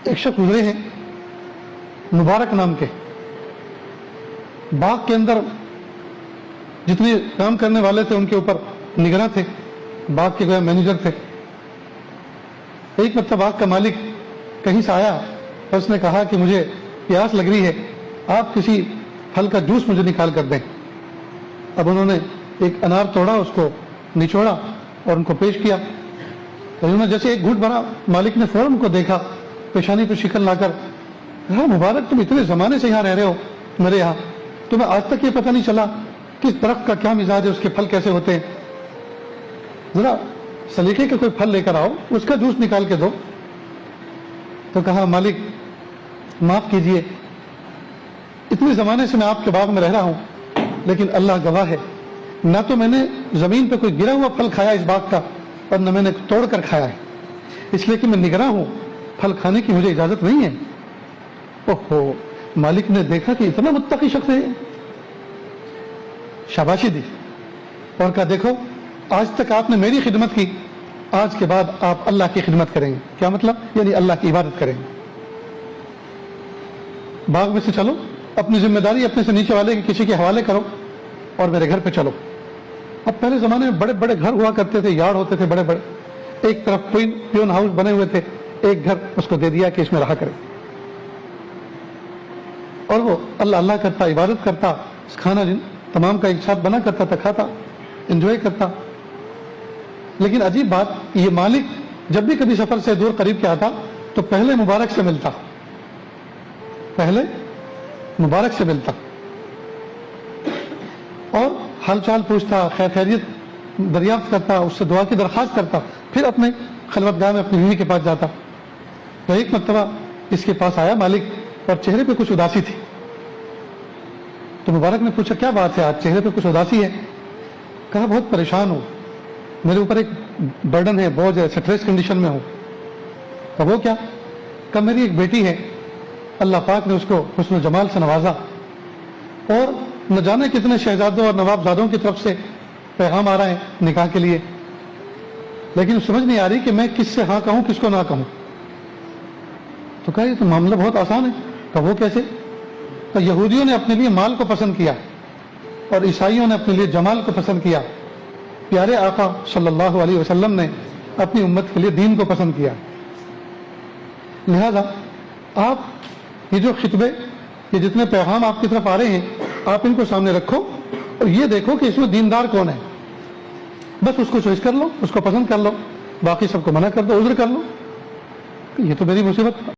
ایک شخص گزرے ہیں مبارک نام کے، باغ کے اندر جتنے کام کرنے والے تھے ان کے اوپر نگراں تھے، باغ کے گویا مینیجر تھے۔ ایک مرتبہ باغ کا مالک کہیں سے آیا اور اس نے کہا کہ مجھے پیاس لگ رہی ہے، آپ کسی پھل کا جوس مجھے نکال کر دیں۔ اب انہوں نے ایک انار توڑا، اس کو نچوڑا اور ان کو پیش کیا۔ تو انہوں نے جیسے ایک گھونٹ بھرا، مالک نے فوراً ان کو دیکھا، پیشانی پہ شکن لا کر کہا، مبارک تم اتنے زمانے سے یہاں رہ رہے ہو میرے یہاں، تمہیں آج تک یہ پتہ نہیں چلا کس درخت کا کیا مزاج ہے، اس کے پھل کیسے ہوتے ہیں؟ ذرا سلیقے کا کوئی پھل لے کر آؤ، اس کا جوس نکال کے دو۔ تو کہا، مالک معاف کیجئے، اتنے زمانے سے میں آپ کے باغ میں رہ رہا ہوں، لیکن اللہ گواہ ہے، نہ تو میں نے زمین پہ کوئی گرا ہوا پھل کھایا اس باغ کا، اور نہ میں نے توڑ کر کھایا ہے، اس لیے کہ میں نگراں ہوں، پھل کھانے کی مجھے اجازت نہیں ہے۔ اوہو، مالک نے دیکھا کہ اتنا متقی شخص ہے، شاباشی دی اور کہا، دیکھو آج تک آپ نے میری خدمت کی، آج کے بعد آپ اللہ کی خدمت کریں گے۔ کیا مطلب؟ یعنی اللہ کی عبادت کریں گے۔ باغ میں سے چلو، اپنی ذمہ داری اپنے سے نیچے والے کسی کے حوالے کرو اور میرے گھر پہ چلو۔ اب پہلے زمانے میں بڑے بڑے گھر ہوا کرتے تھے، یارڈ ہوتے تھے بڑے بڑے، ایک طرف پیون ہاؤس بنے ہوئے تھے، ایک گھر اس کو دے دیا کہ اس میں رہا کرے، اور وہ اللہ اللہ کرتا، عبادت کرتا، کھانا تمام کا ایک ساتھ بنا کرتا تھا، کھاتا، انجوائے کرتا۔ لیکن عجیب بات، یہ مالک جب بھی کبھی سفر سے دور قریب کے آتا تو پہلے مبارک سے ملتا، پہلے مبارک سے ملتا اور حال چال پوچھتا، خیر خیریت دریافت کرتا، اس سے دعا کی درخواست کرتا، پھر اپنے خلوت گاہ میں اپنی بیوی کے پاس جاتا۔ تو ایک مرتبہ اس کے پاس آیا مالک اور چہرے پہ کچھ اداسی تھی۔ تو مبارک نے پوچھا، کیا بات ہے، آج چہرے پہ کچھ اداسی ہے؟ کہا، بہت پریشان ہوں، میرے اوپر ایک برڈن ہے، بوجھ ہے، سٹریس کنڈیشن میں ہوں۔ کہا، وہ کیا؟ کہا، میری ایک بیٹی ہے، اللہ پاک نے اس کو حسن و جمال سے نوازا، اور نہ جانے کتنے شہزادوں اور نواب زادوں کی طرف سے پیغام آ رہا ہے نکاح کے لیے، لیکن سمجھ نہیں آ رہی کہ میں کس سے ہاں کہوں کس کو نہ کہوں۔ تو کہا، یہ تو معاملہ بہت آسان ہے۔ کہا، وہ کیسے؟ تو یہودیوں نے اپنے لیے مال کو پسند کیا اور عیسائیوں نے اپنے لیے جمال کو پسند کیا، پیارے آقا صلی اللہ علیہ وسلم نے اپنی امت کے لیے دین کو پسند کیا۔ لہذا آپ یہ جو خطبے، یہ جتنے پیغام آپ کی طرف آ رہے ہیں، آپ ان کو سامنے رکھو اور یہ دیکھو کہ اس میں دیندار کون ہے، بس اس کو چوائس کر لو، اس کو پسند کر لو، باقی سب کو منع کر دو، عذر کر لو۔ یہ تو میری مصیبت